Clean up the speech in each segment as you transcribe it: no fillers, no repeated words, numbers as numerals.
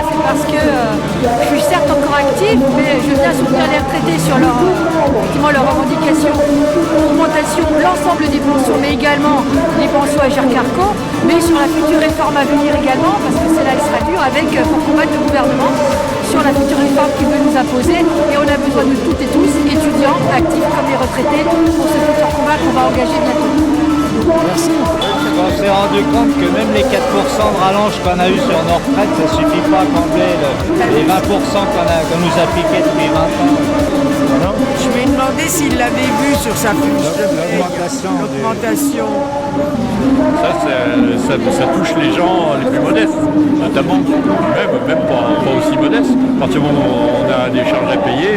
c'est parce que je suis certes encore active, mais je viens soutenir les retraités sur leurs revendications, augmentation de l'ensemble des pensions, mais également les pensions à Agirc-Arrco, mais sur la future réforme à venir également, parce que celle-là elle sera dure, pour combattre le gouvernement sur la future réforme qu'il veut nous imposer. Et on a besoin de toutes et tous, étudiants, actifs comme les retraités, pour ce futur combat qu'on va engager bientôt. Merci. On s'est rendu compte que même les 4% de rallonge qu'on a eu sur nos retraites, ça ne suffit pas à combler les 20% qu'on nous a piqué depuis 20 ans. Non. Je lui ai demandé s'il l'avait vu sur sa fiche. L'augmentation. Ça touche les gens les plus modestes, notamment, même pas aussi modestes. À partir du moment où on a des charges à payer,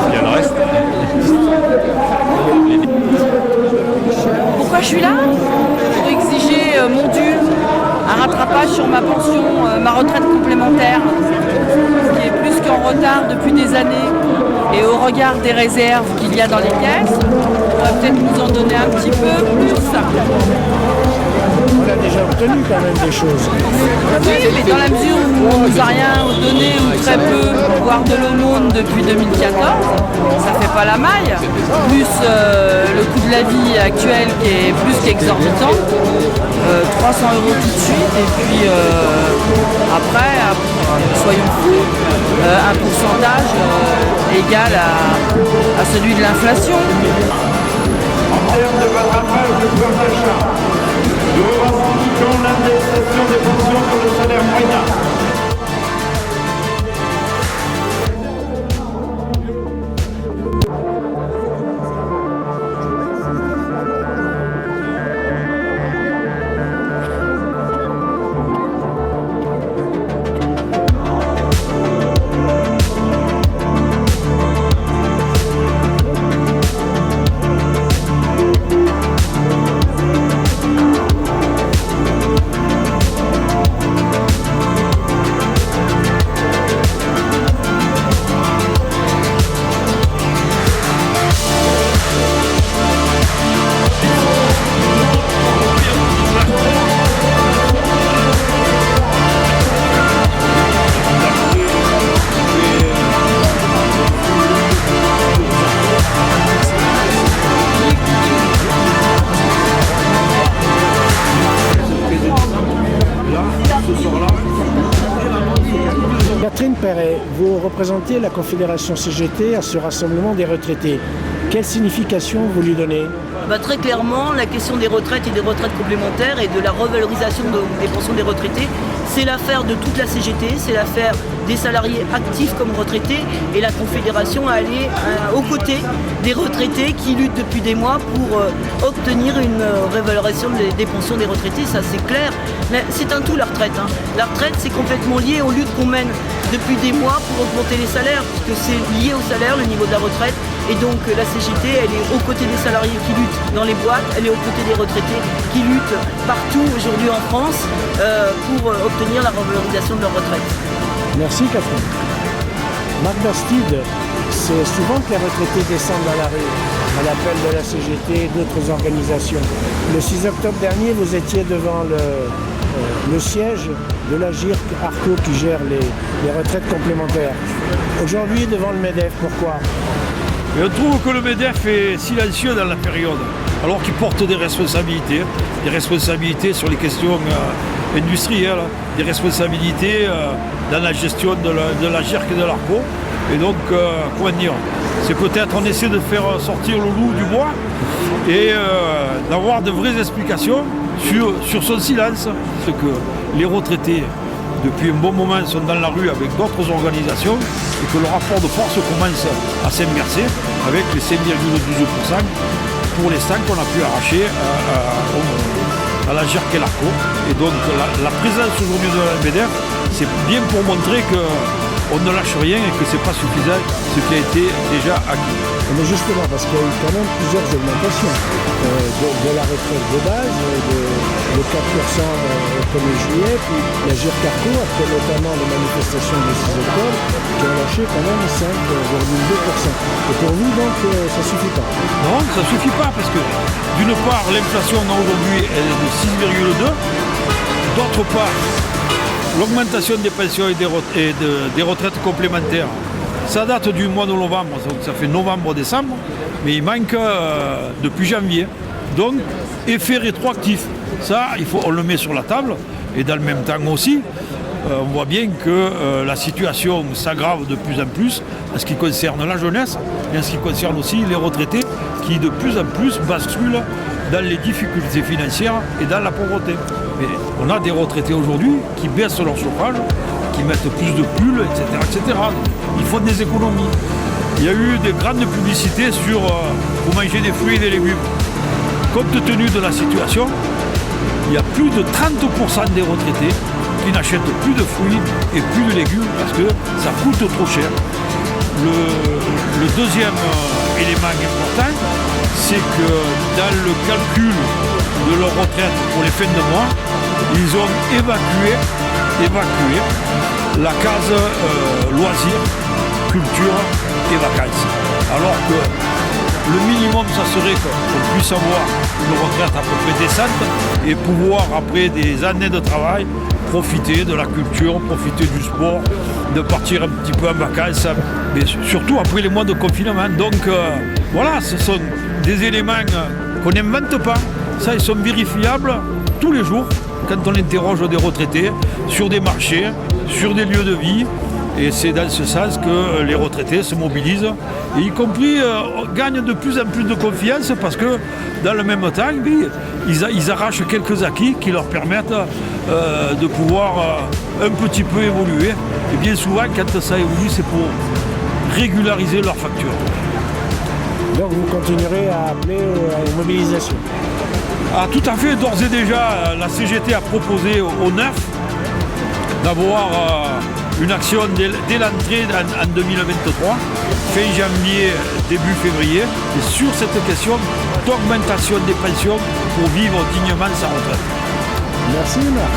il y a le reste. Pourquoi je suis là? Pour exiger mon dû, un rattrapage sur ma pension, ma retraite complémentaire, qui est plus qu'en retard depuis des années. Et au regard des réserves qu'il y a dans les caisses, on va peut-être nous en donner un petit peu plus. On a déjà obtenu quand même des choses. Oui, mais dans la mesure où on ne nous a rien donné ou très peu, voire de l'aumône depuis 2014, ça fait pas la maille. Plus le coût de la vie actuel qui est plus qu'exorbitant, 300 € tout de suite, et puis après, soyons fous, un pourcentage égal à celui de l'inflation. En termes de rattrapage de pouvoir d'achat, nous revendiquons l'indexation des pensions sur le salaire moyen. Catherine Perret, vous représentez la Confédération CGT à ce rassemblement des retraités. Quelle signification vous lui donnez? Très clairement, la question des retraites et des retraites complémentaires et de la revalorisation des pensions des retraités, c'est l'affaire de toute la CGT, c'est l'affaire des salariés actifs comme retraités, et la Confédération a allé aux côtés des retraités qui luttent depuis des mois pour obtenir une revalorisation des pensions des retraités, ça c'est clair. C'est un tout la retraite. La retraite c'est complètement lié aux luttes qu'on mène depuis des mois pour augmenter les salaires, puisque c'est lié au salaire, le niveau de la retraite. Et donc la CGT, elle est aux côtés des salariés qui luttent dans les boîtes, elle est aux côtés des retraités qui luttent partout aujourd'hui en France pour obtenir la revalorisation de leur retraite. Merci Catherine. Marc Bastide, c'est souvent que les retraités descendent dans la rue à l'appel de la CGT et d'autres organisations. Le 6 octobre dernier, vous étiez devant le siège de l'Agirc-Arrco qui gère les retraites complémentaires. Aujourd'hui, devant le MEDEF, pourquoi? Et on trouve que le MEDEF est silencieux dans la période, alors qu'il porte des responsabilités sur les questions industrielles, des responsabilités dans la gestion de l'Agirc et de l'Arrco. Et donc, comment dire, c'est peut-être on essaie de faire sortir le loup du bois et d'avoir de vraies explications sur son silence. C'est que les retraités, depuis un bon moment, sont dans la rue avec d'autres organisations et que le rapport de force commence à s'inverser avec les 5,12% pour les 5 qu'on a pu arracher à l'Agirc et l'Arrco. Et donc la présence aujourd'hui de la MEDEF, c'est bien pour montrer qu'on ne lâche rien et que ce n'est pas suffisant ce qui a été déjà acquis. Mais justement, parce qu'il y a eu quand même plusieurs augmentations de la retraite de base, de 4% au 1er juillet, puis l'Agirc-Arrco, après notamment les manifestations du 6 octobre, qui ont lâché quand même 5,2%. Et pour vous, donc, ça ne suffit pas? Non, ça ne suffit pas, parce que d'une part, l'inflation aujourd'hui elle est de 6,2%, d'autre part, l'augmentation des pensions et des retraites complémentaires, ça date du mois de novembre, donc ça fait novembre-décembre, mais il manque depuis janvier. Donc, effet rétroactif, ça, on le met sur la table, et dans le même temps aussi, on voit bien que la situation s'aggrave de plus en plus en ce qui concerne la jeunesse et en ce qui concerne aussi les retraités qui de plus en plus basculent dans les difficultés financières et dans la pauvreté. Mais on a des retraités aujourd'hui qui baissent leur chauffage, qui mettent plus de pulls, etc., etc. Ils font des économies. Il y a eu des grandes publicités sur pour manger des fruits et des légumes. Compte tenu de la situation, il y a plus de 30% des retraités qui n'achètent plus de fruits et plus de légumes parce que ça coûte trop cher. Le deuxième élément important, c'est que dans le calcul de leur retraite pour les fins de mois, ils ont évacué la case loisirs, culture et vacances. Alors que le minimum, ça serait qu'on puisse avoir une retraite à peu près décente et pouvoir, après des années de travail, profiter de la culture, profiter du sport, de partir un petit peu en vacances, mais surtout après les mois de confinement. Donc voilà, ce sont des éléments qu'on n'invente pas. Ça, ils sont vérifiables tous les jours quand on interroge des retraités sur des marchés, sur des lieux de vie. Et c'est dans ce sens que les retraités se mobilisent, et y compris gagnent de plus en plus de confiance parce que dans le même temps, ils arrachent quelques acquis qui leur permettent de pouvoir un petit peu évoluer. Et bien souvent, quand ça évolue, c'est pour régulariser leurs factures. Donc vous continuerez à appeler à une mobilisation? Ah, tout à fait, d'ores et déjà, la CGT a proposé au 9 d'avoir une action dès l'entrée en 2023, fin janvier, début février, et sur cette question d'augmentation des pensions pour vivre dignement sa retraite. Merci Marc.